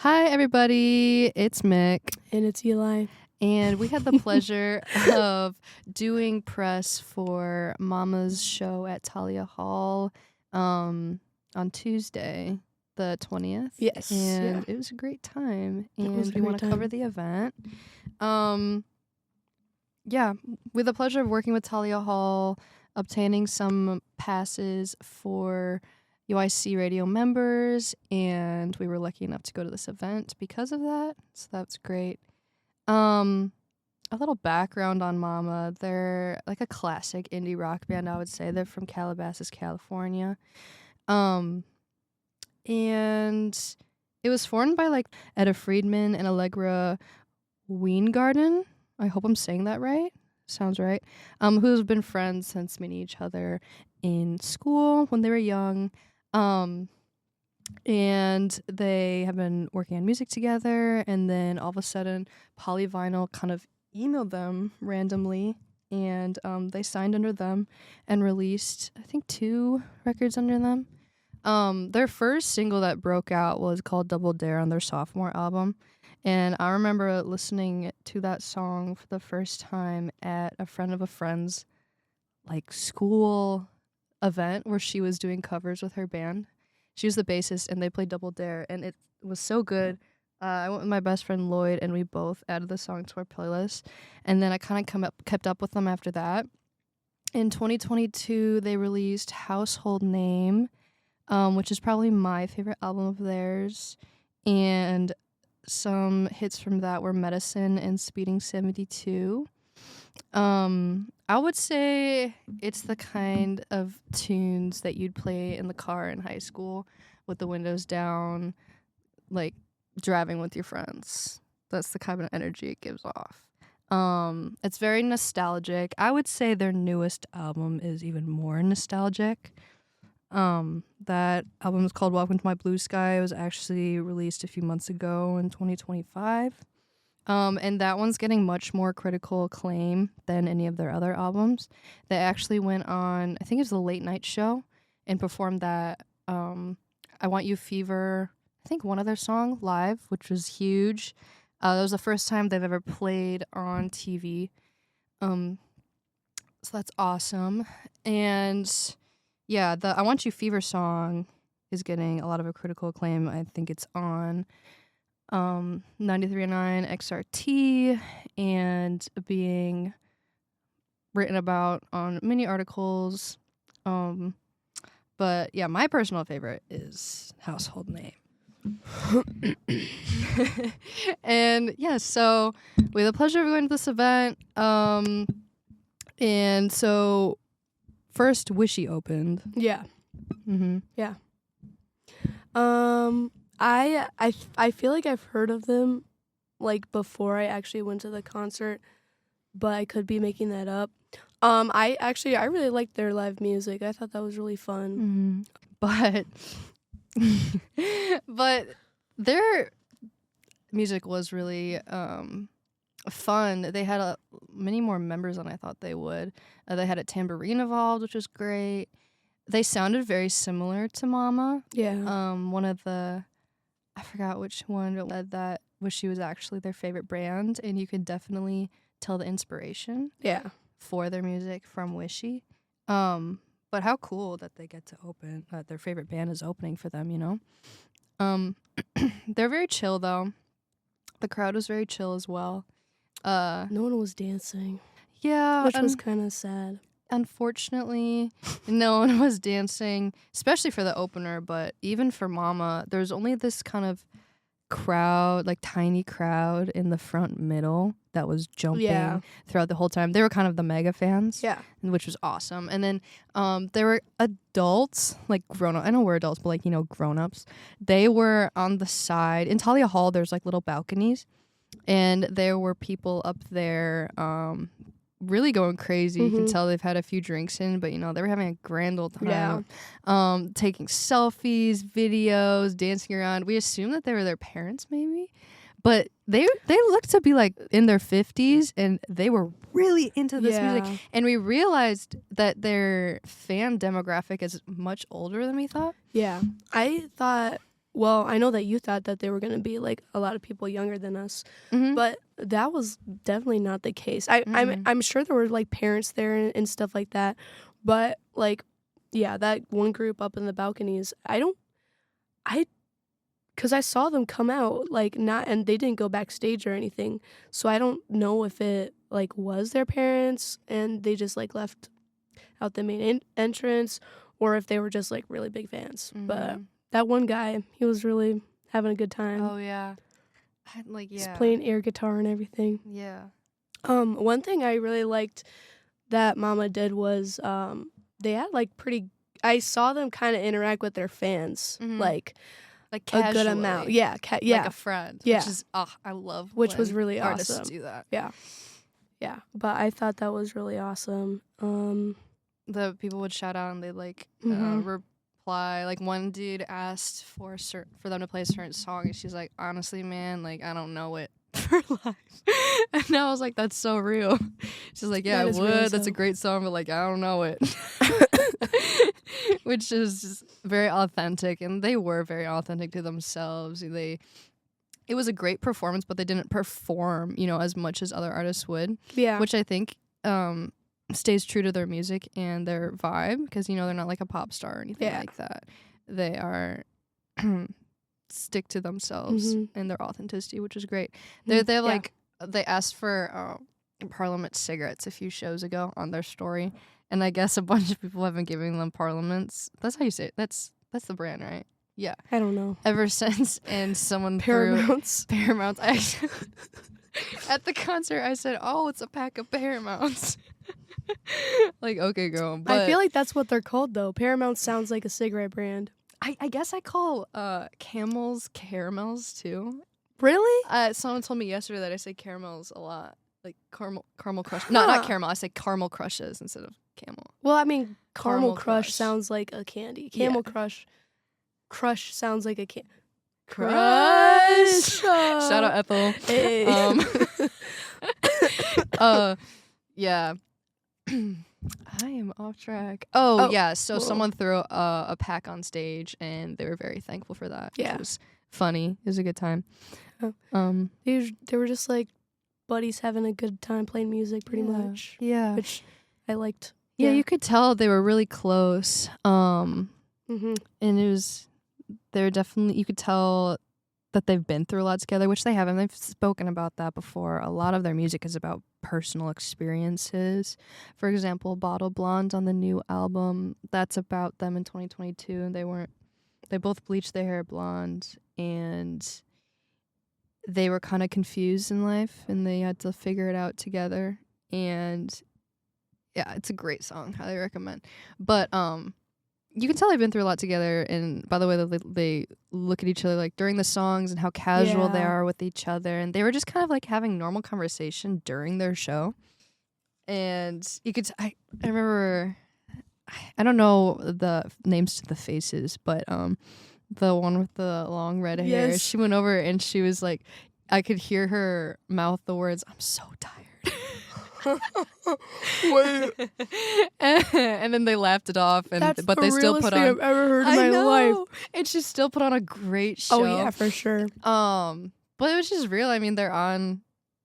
Hi, everybody. It's Mick. And it's Eli. And we had the pleasure of doing press for Momma's show at Thalia Hall on Tuesday, the 20th. Yes. And it was a great time. And we want to cover the event. With the pleasure of working with Thalia Hall, obtaining some passes for UIC radio members, and we were lucky enough to go to this event because of that. So that's great. A little background on Momma. They're like a classic indie rock band, I would say. They're from Calabasas, California. And it was formed by like Etta Friedman and Allegra Weingarten. I hope I'm saying that right. Sounds right. Who've been friends since meeting each other in school when they were young. And they have been working on music together, and then all of a sudden Polyvinyl kind of emailed them randomly, and they signed under them and released, I think, 2 records under them. Their first single that broke out was called Double Dare on their sophomore album, and I remember listening to that song for the first time at a friend of a friend's like school event where she was doing covers with her band. She was the bassist, and they played Double Dare, and it was so good. I went with my best friend Lloyd, and we both added the song to our playlist. And then I kind of kept up with them after that. In 2022, they released Household Name, which is probably my favorite album of theirs. And some hits from that were Medicine and Speeding 72. I would say it's the kind of tunes that you'd play in the car in high school with the windows down, like driving with your friends. That's the kind of energy it gives off. It's very nostalgic. I would say their newest album is even more nostalgic. That album is called Welcome to My Blue Sky. It was actually released a few months ago in 2025. And that one's getting much more critical acclaim than any of their other albums. They actually went on, I think it was the Late Night Show, and performed that I Want You Fever, I think one other song live, which was huge. That was the first time they've ever played on TV. So that's awesome. And yeah, the I Want You Fever song is getting a lot of critical acclaim. I think it's on 93.9 XRT and being written about on many articles. But yeah, my personal favorite is Household Name. And yeah, so we had the pleasure of going to this event. And so first Wishy opened. Yeah. Mm-hmm. Yeah. I feel like I've heard of them like before I actually went to the concert, but I could be making that up. I really liked their live music. I thought that was really fun. Mm-hmm. But their music was really fun. They had many more members than I thought they would. They had a tambourine involved, which was great. They sounded very similar to Momma. Yeah. One of the, I forgot which one, said that Wishy was actually their favorite brand, and you could definitely tell the inspiration. Yeah. For their music from Wishy. But how cool that they get to open, that their favorite band is opening for them, you know? They're very chill, though. The crowd was very chill as well. No one was dancing. Yeah. Which was kind of sad. Unfortunately, no one was dancing, especially for the opener, but even for Momma, there's only this kind of crowd, like tiny crowd in the front middle that was jumping throughout the whole time. They were kind of the mega fans, which was awesome. And then there were adults, like grown-up. I know we're adults, but like, you know, grown-ups. They were on the side. In Thalia Hall, there's like little balconies, and there were people up there really going crazy. You can tell they've had a few drinks in, but you know, they were having a grand old time. Taking selfies, videos, dancing around. We assumed that they were their parents maybe, but they looked to be like in their 50s, and they were really into this music. And we realized that their fan demographic is much older than we thought. Yeah. I thought well, I know that you thought that they were going to be like a lot of people younger than us, Mm-hmm. but that was definitely not the case. I'm sure there were like parents there and stuff like that, but like, yeah, that one group up in the balconies, because I saw them come out like not, and they didn't go backstage or anything, so I don't know if it like was their parents and they just like left out the main entrance, or if they were just like really big fans. But that one guy, he was really having a good time. Oh yeah, He's playing air guitar and everything. Yeah. One thing I really liked that Momma did was they had like I saw them kind of interact with their fans, like casually, a good amount. Yeah, like a friend. Yeah, which is I love. Which when was really artists awesome. do that. Yeah. But I thought that was really awesome. The people would shout out and they'd like reply. Like one dude asked for them to play a certain song, and she's like, "Honestly, man, like I don't know it for life." And I was like, "That's so real." She's like, "Yeah, I would. Really That's a great song, but like I don't know it." Which is just very authentic, and they were very authentic to themselves. It was a great performance, but they didn't perform, as much as other artists would. Yeah. Which I think stays true to their music and their vibe, because they're not like a pop star or anything like that. They are stick to themselves and their authenticity, which is great. They they asked for Parliament cigarettes a few shows ago on their story, and I guess a bunch of people have been giving them Parliaments. That's how you say it. That's the brand, right? Yeah. I don't know. Ever since, and someone Paramounts. At the concert, I said, "Oh, it's a pack of Paramounts." Like, okay, girl. But I feel like that's what they're called, though. Paramount sounds like a cigarette brand. I guess I call Camels caramels too. Really? Someone told me yesterday that I say caramels a lot, like caramel crush. No, not caramel. I say caramel crushes instead of camel. Well, I mean, caramel crush sounds like a candy. Camel crush sounds like a crush. Shout out Ethel. Hey. Yeah. I am off track. Oh yeah. So someone threw a pack on stage, and they were very thankful for that. Yeah. Which was funny. It was a good time. They were just like buddies having a good time playing music, pretty much. Yeah. Which I liked. Yeah, you could tell they were really close. And they're definitely, you could tell that they've been through a lot together, which they haven't. They've spoken about that before. A lot of their music is about personal experiences. For example, Bottle Blonde on the new album, that's about them in 2022. They both bleached their hair blonde, and they were kind of confused in life, and they had to figure it out together. And yeah, it's a great song. Highly recommend. But you can tell they've been through a lot together, and by the way they look at each other like during the songs and how casual they are with each other, and they were just kind of like having normal conversation during their show. And you could I remember, I don't know the names to the faces, but the one with the long red hair, she went over and she was like, I could hear her mouth the words, "I'm so tired." Wait. And then they laughed it off, That's but the they still put on. I've ever heard in my life. And she still put on a great show. Oh yeah, for sure. But it was just real. I mean, they're on.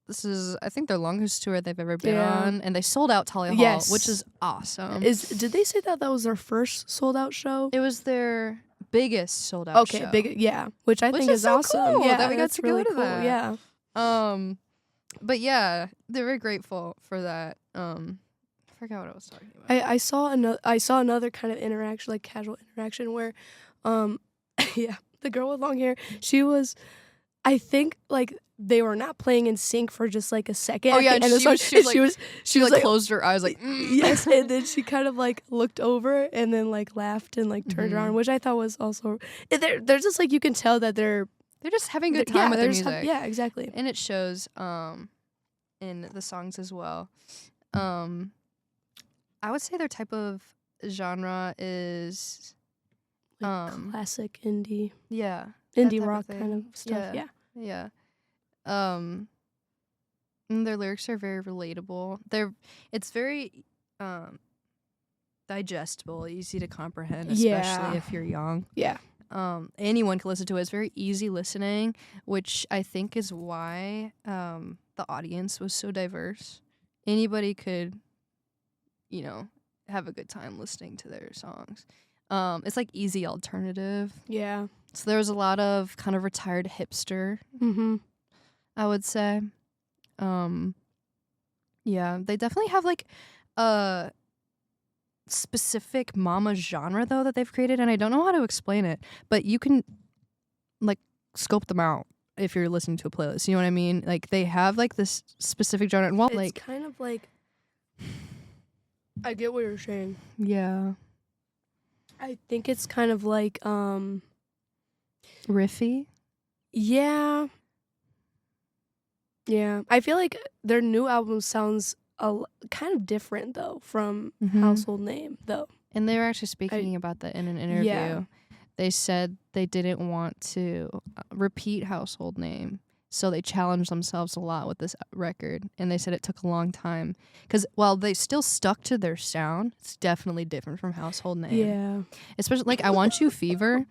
This is, I think, their longest tour they've ever been on, and they sold out Thalia Hall, which is awesome. Did they say that was their first sold out show? It was their biggest sold out show. Okay, which I think is so awesome. Cool Yeah, that we got to go really to cool. that. Yeah. But yeah, they were grateful for that. I forgot what I was talking about. I saw another kind of interaction, like casual interaction, where, the girl with long hair, she was, I think, like they were not playing in sync for just like a second. Oh yeah, she was like closed her eyes like yes, and then she kind of like looked over and then like laughed and like turned around, which I thought was also they're just like, you can tell that they're just having a good time with their music. Yeah, exactly. And it shows in the songs as well. I would say their type of genre is like classic indie. Yeah. Indie rock kind of stuff. Yeah. And their lyrics are very relatable. It's very digestible, easy to comprehend, especially if you're young. Yeah. anyone can listen to it. It's very easy listening, which I think is why the audience was so diverse. Anybody could, have a good time listening to their songs. It's like easy alternative. Yeah. So there was a lot of kind of retired hipster, I would say. Yeah, they definitely have like a specific Momma genre though that they've created, and I don't know how to explain it, but you can like scope them out if you're listening to a playlist. You know what I mean? Like they have like this specific genre, and It's kind of like, I get what you're saying. Yeah, I think it's kind of like riffy. Yeah. I feel like their new album sounds kind of different though from Household Name though. And they were actually speaking about that in an interview. Yeah. They said they didn't want to repeat Household Name, so they challenged themselves a lot with this record. And they said it took a long time because while they still stuck to their sound, it's definitely different from Household Name. Yeah. Especially like I Want You Fever.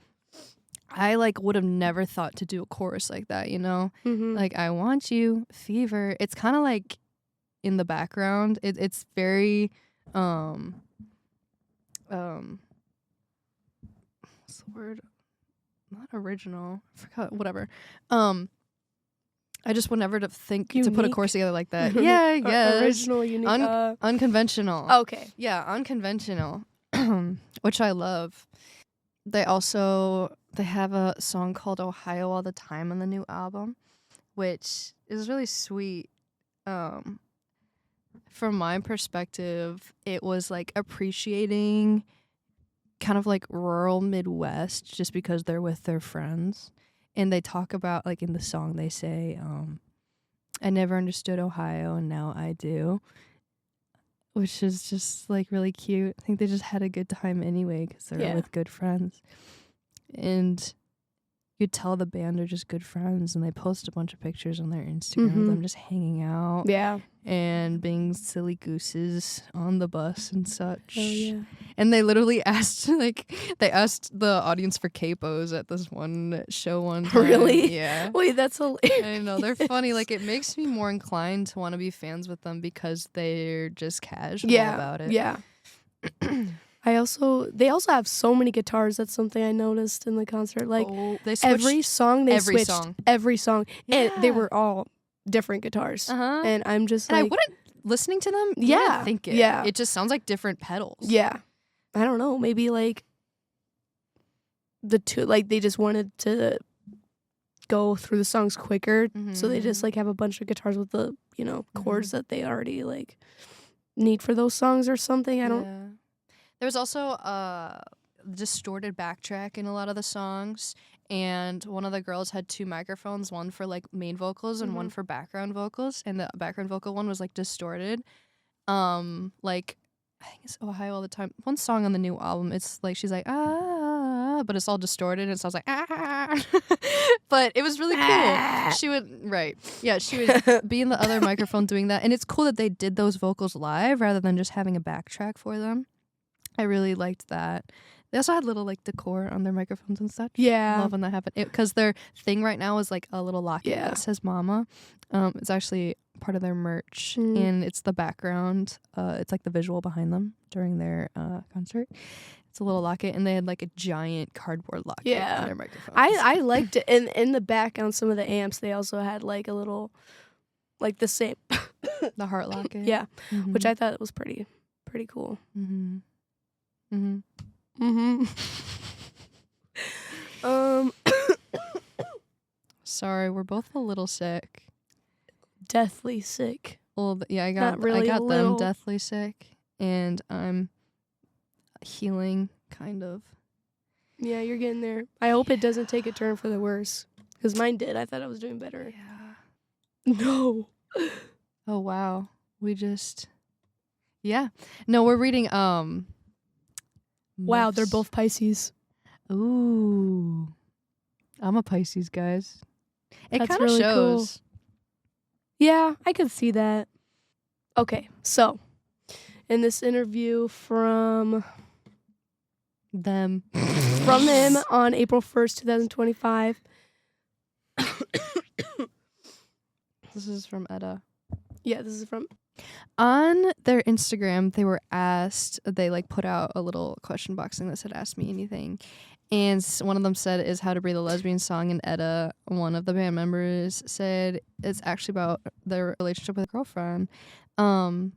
I like would have never thought to do a chorus like that, you know? Like I Want You Fever. It's kind of like in the background. It's very what's the word? Not original. I forgot. Whatever. I just would never think to put a chorus together like that. Yeah, yes. Original, unique. Unconventional. Okay. Yeah, unconventional. Which I love. They have a song called Ohio All the Time on the new album, which is really sweet. From my perspective, it was like appreciating kind of like rural Midwest just because they're with their friends. And they talk about, like in the song, they say, I never understood Ohio and now I do. Which is just like really cute. I think they just had a good time anyway because they're with good friends. And you tell the band are just good friends, and they post a bunch of pictures on their Instagram of them just hanging out. Yeah. And being silly gooses on the bus and such. Oh, yeah. And they literally asked, they asked the audience for capos at this one show one time. Really? Yeah. Wait, that's hilarious. I know, they're funny. Like, it makes me more inclined to want to be fans with them because they're just casual about it. Yeah. They also have so many guitars. That's something I noticed in the concert. Like, they every song they switched. Every song. Yeah. And they were all different guitars. And I'm just and like, I wouldn't, listening to them, you yeah, wouldn't think it. Yeah. It just sounds like different pedals. Yeah. I don't know. Maybe like the two, like they just wanted to go through the songs quicker. So they just like have a bunch of guitars with the, chords that they already like need for those songs or something. I don't. Yeah. There was also a distorted backtrack in a lot of the songs, and one of the girls had two microphones, one for like main vocals and one for background vocals, and the background vocal one was like distorted. Like I think it's Ohio All the Time. One song on the new album, it's like she's like but it's all distorted and it sounds like but it was really cool. She would she would be in the other microphone doing that, and it's cool that they did those vocals live rather than just having a backtrack for them. I really liked that. They also had little like decor on their microphones and such. Yeah. I love when that happened. Because their thing right now is like a little locket that says Momma. It's actually part of their merch, and it's the background. It's like the visual behind them during their concert. It's a little locket, and they had like a giant cardboard locket on their microphones. I liked it. And in the back on some of the amps, they also had like a little, like the same. The heart locket. Yeah. Which I thought was pretty cool. Sorry, we're both a little sick. Deathly sick. Well, yeah, I got them deathly sick, and I'm healing kind of. Yeah, you're getting there. I hope it doesn't take a turn for the worse, because mine did. I thought I was doing better. Yeah. No. Oh wow. No, we're reading Wow, they're both Pisces. Ooh. I'm a Pisces, guys. It kind of really shows. Cool. Yeah, I could see that. Okay, so in this interview from Them. From him on April 1st, 2025. This is from Edda. Yeah, this is from. On their Instagram, they were asked, they like put out a little question box thing that said, ask me anything. And one of them said, is How to Breathe a Lesbian Song. And Edda, one of the band members, said it's actually about their relationship with a girlfriend. And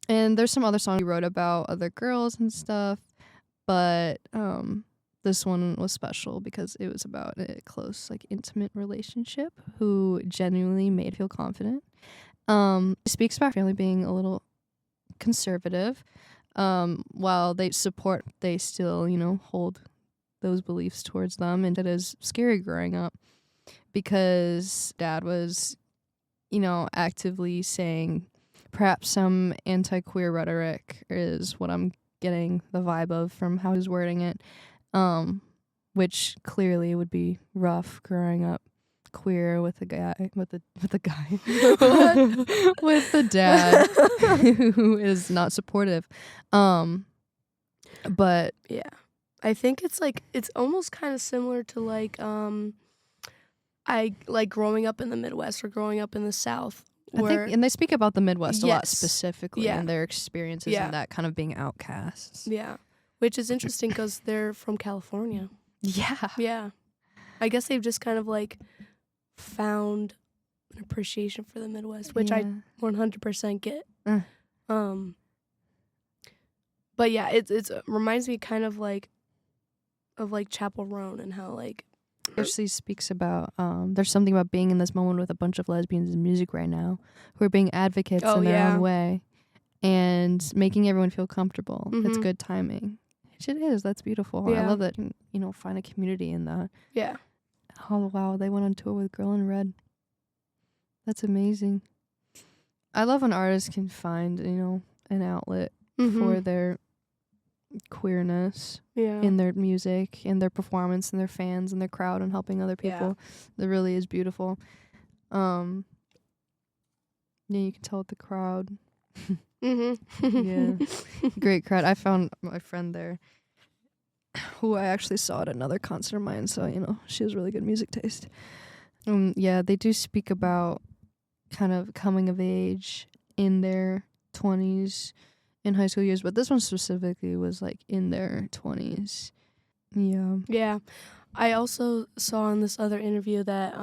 there's some other songs he wrote about other girls and stuff. But this one was special because it was about a close, like, intimate relationship who genuinely made feel confident. It speaks about family being a little conservative. While they support, they still, hold those beliefs towards them. And it is scary growing up because dad was, actively saying perhaps some anti-queer rhetoric is what I'm getting the vibe of from how he's wording it, which clearly would be rough growing up queer with a guy with a guy with a dad who is not supportive. But yeah, I think it's almost kind of similar to I like growing up in the Midwest or growing up in the South. I think, and they speak about the Midwest a lot Yes. specifically and their experiences and that kind of being outcasts. Yeah, which is interesting because they're from California. Yeah. I guess they've just kind of found an appreciation for the Midwest, which I 100% get. But yeah, it reminds me kind of of Chapel Roan and how Actually speaks about there's something about being in this moment with a bunch of lesbians in music right now who are being advocates in their own way and making everyone feel comfortable. It's good timing. Which it is. That's beautiful. I love that, find a community in that. Yeah. Oh, wow. They went on tour with Girl in Red. That's amazing. I love when artists can find, an outlet for their queerness in their music, in their performance, in their fans, in their crowd, and helping other people. That really is beautiful. Yeah, you can tell with the crowd. Yeah. Great crowd. I found my friend there who I actually saw at another concert of mine, so she has really good music taste. Yeah, they do speak about kind of coming of age in their 20s, in high school years, but this one specifically was in their 20s. Yeah. I also saw in this other interview that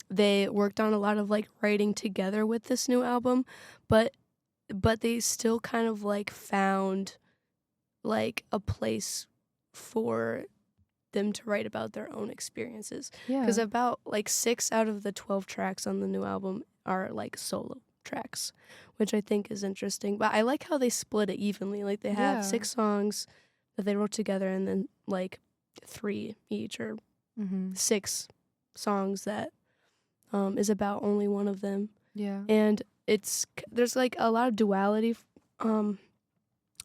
they worked on a lot of writing together with this new album, but they still kind of found a place for them to write about their own experiences. Because about 6 out of the 12 tracks on the new album are solo tracks, which I think is interesting. But I like how they split it evenly. They have 6 songs that they wrote together and then 3 each or 6 songs that is about only one of them. Yeah. And there's a lot of duality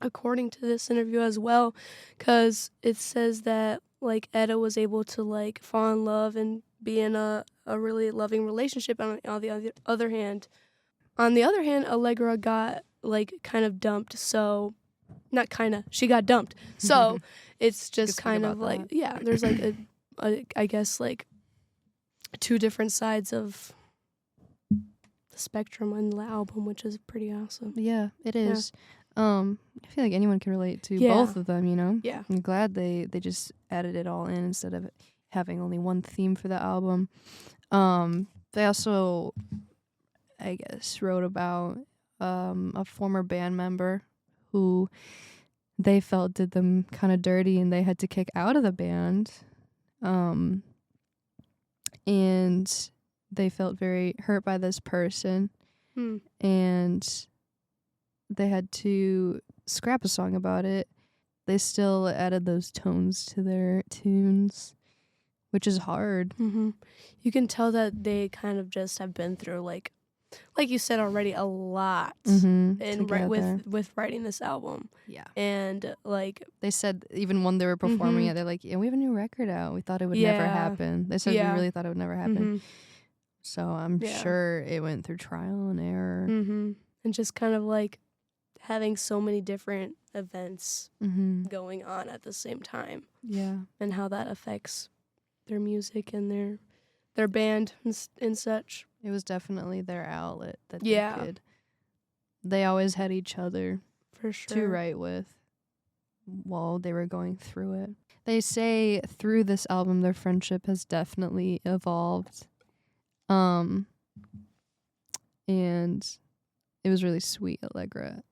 according to this interview as well, because it says that Edda was able to fall in love and be in a really loving relationship. On the other hand, Allegra got kind of dumped. So not kind of, she got dumped. So it's just kind of there's a I guess 2 different sides of the spectrum on the album, which is pretty awesome. Yeah, it is. I feel like anyone can relate to both of them, Yeah. I'm glad they just added it all in instead of having only one theme for the album. They also, I guess, wrote about a former band member who they felt did them kind of dirty and they had to kick out of the band. And they felt very hurt by this person. And they had to scrap a song about it. They still added those tones to their tunes, which is hard. You can tell that they kind of just have been through like you said already, a lot with writing this album. Yeah. And they said even when they were performing it, they're like, we have a new record out. We thought it would never happen. They said we really thought it would never happen. So I'm sure it went through trial and error. And just kind of having so many different events Mm-hmm. going on at the same time, Yeah. and how that affects their music and their band and such. It was definitely their outlet that Yeah. they always had each other For sure. to write with while they were going through it. They say through this album their friendship has definitely evolved. And it was really sweet. Allegra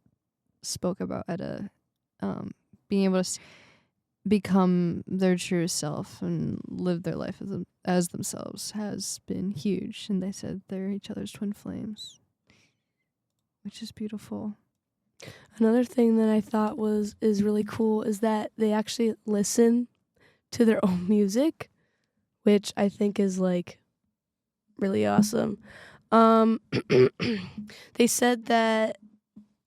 spoke about Etta being able to become their true self and live their life as themselves has been huge. And they said they're each other's twin flames, which is beautiful. Another thing that I thought is really cool is that they actually listen to their own music, which I think is like really awesome. They said that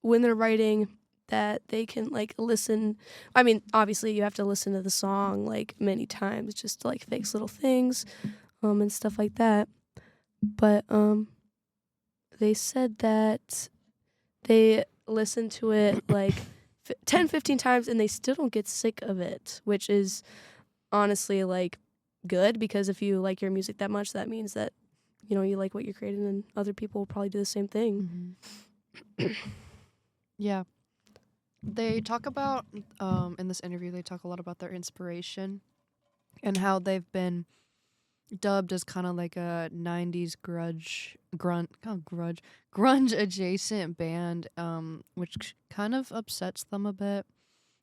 when they're writing that they can like listen. I mean, obviously you have to listen to the song like many times just to like fix little things and stuff like that. But they said that they listen to it like 10, 15 times and they still don't get sick of it, which is honestly like good, because if you like your music that much, that means that you like what you're creating, and other people will probably do the same thing. Yeah. They talk about in this interview they talk a lot about their inspiration and how they've been dubbed as kind of like a 90s grunge adjacent band, which kind of upsets them a bit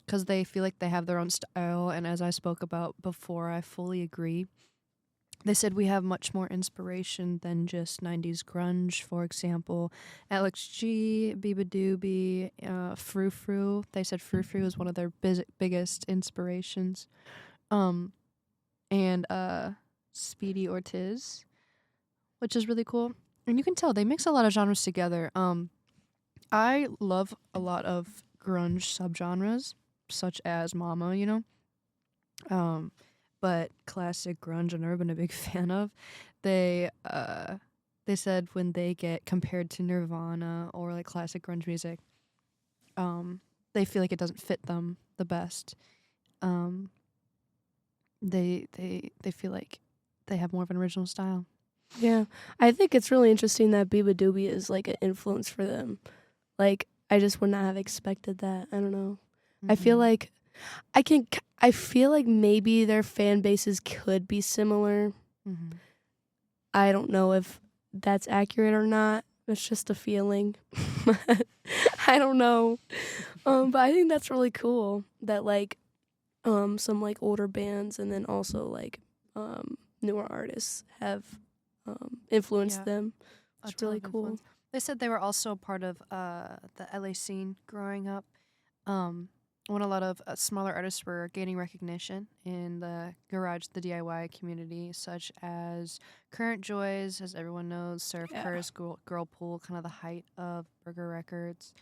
because they feel like they have their own style. And as I spoke about before, I fully agree. They said we have much more inspiration than just 90s grunge. For example, Alex G, Biba Doobie, Frou Frou. They said Frou Frou is one of their biggest inspirations. And Speedy Ortiz, which is really cool. And you can tell they mix a lot of genres together. I love a lot of grunge subgenres, such as Momma, but classic grunge I've never been a big fan of. They said when they get compared to Nirvana or like classic grunge music, they feel like it doesn't fit them the best. They feel like they have more of an original style. Yeah, I think it's really interesting that Biba Doobie is like an influence for them. Like, I just would not have expected that. I don't know. I feel like I feel like maybe their fan bases could be similar. I don't know if that's accurate or not. It's just a feeling. I don't know. But I think that's really cool that like some like older bands and then also like newer artists have influenced them. It's really cool. Influence. They said they were also part of the LA scene growing up. When a lot of smaller artists were gaining recognition in the garage, the DIY community, such as Current Joys, as everyone knows, Surf Curse, Girl Pool, kind of the height of Burger Records.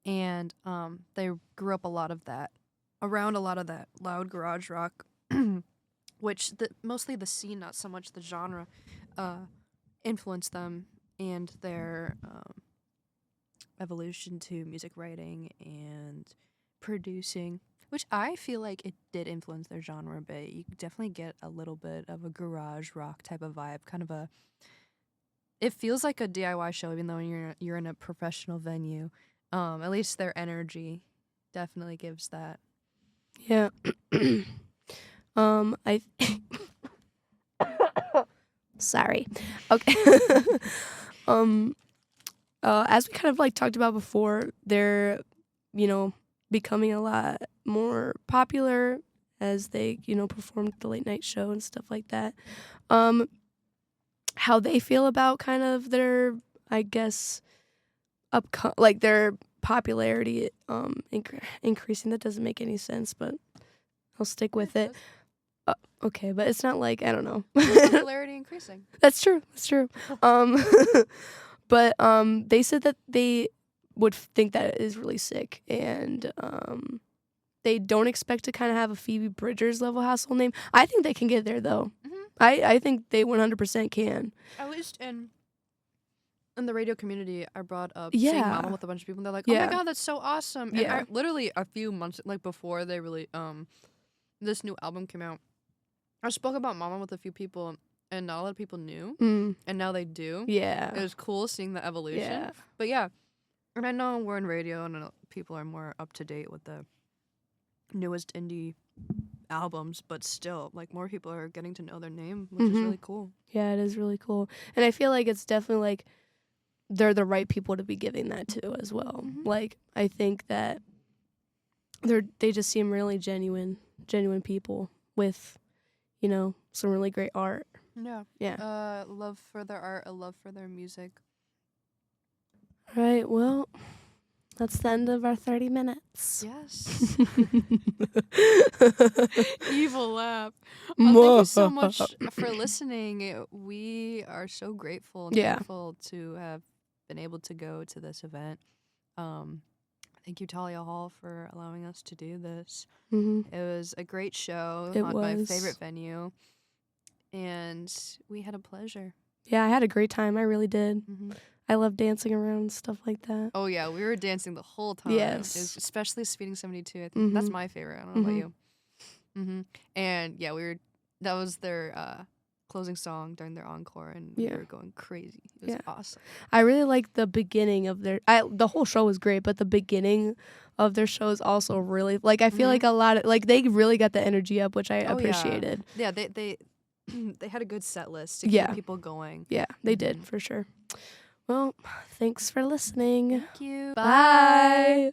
And they grew up around a lot of that loud garage rock, which mostly the scene, not so much the genre, influenced them and their evolution to music writing and producing, which I feel like it did influence their genre a bit. You definitely get a little bit of a garage rock type of vibe, it feels like a DIY show, even though you're in a professional venue. At least their energy definitely gives that. Yeah. I sorry. Okay. As we kind of like talked about before, they're becoming a lot more popular as they performed the late night show and stuff like that. How they feel about kind of their, I guess, like their popularity increasing. That doesn't make any sense, but I'll stick with it. Okay, but it's not like, I don't know. Popularity increasing. That's true. But they said that they would think that it is really sick, and they don't expect to kind of have a Phoebe Bridgers level household name. I think they can get there though. I think they 100% can. At least in in the radio community, I brought up seeing Yeah. Momma with a bunch of people, and they're like, "Oh my Yeah. god, that's so awesome!" And Yeah. I literally a few months like before they really this new album came out, I spoke about Momma with a few people, and not a lot of people knew, and now they do. Yeah. It was cool seeing the evolution. Yeah. But yeah, and I know we're in radio, and I know people are more up to date with the newest indie albums, but still, like, more people are getting to know their name, which is really cool. Yeah, it is really cool. And I feel like it's definitely like they're the right people to be giving that to as well. Like, I think that they just seem really genuine people with, you know, some really great art. Yeah. Yeah. Love for their art, a love for their music. All right, well, that's the end of our 30 minutes. Yes. Evil laugh. Thank you so much for listening. We are so grateful and thankful to have been able to go to this event. Thank you, Thalia Hall, for allowing us to do this. It was a great show. It My was. favorite venue. And we had a pleasure. Yeah, I had a great time. I really did. I love dancing around and stuff like that. Oh, yeah. We were dancing the whole time. Yes. Especially Speeding 72. I think that's my favorite. I don't know about you. And yeah, that was their closing song during their encore, and we were going crazy. It was awesome. I really liked the beginning of the whole show was great, but the beginning of their show is also really, like, I feel like a lot of, like, they really got the energy up, which I appreciated. Yeah, they had a good set list to keep people going. Yeah, they did, for sure. Well, thanks for listening. Thank you. Bye.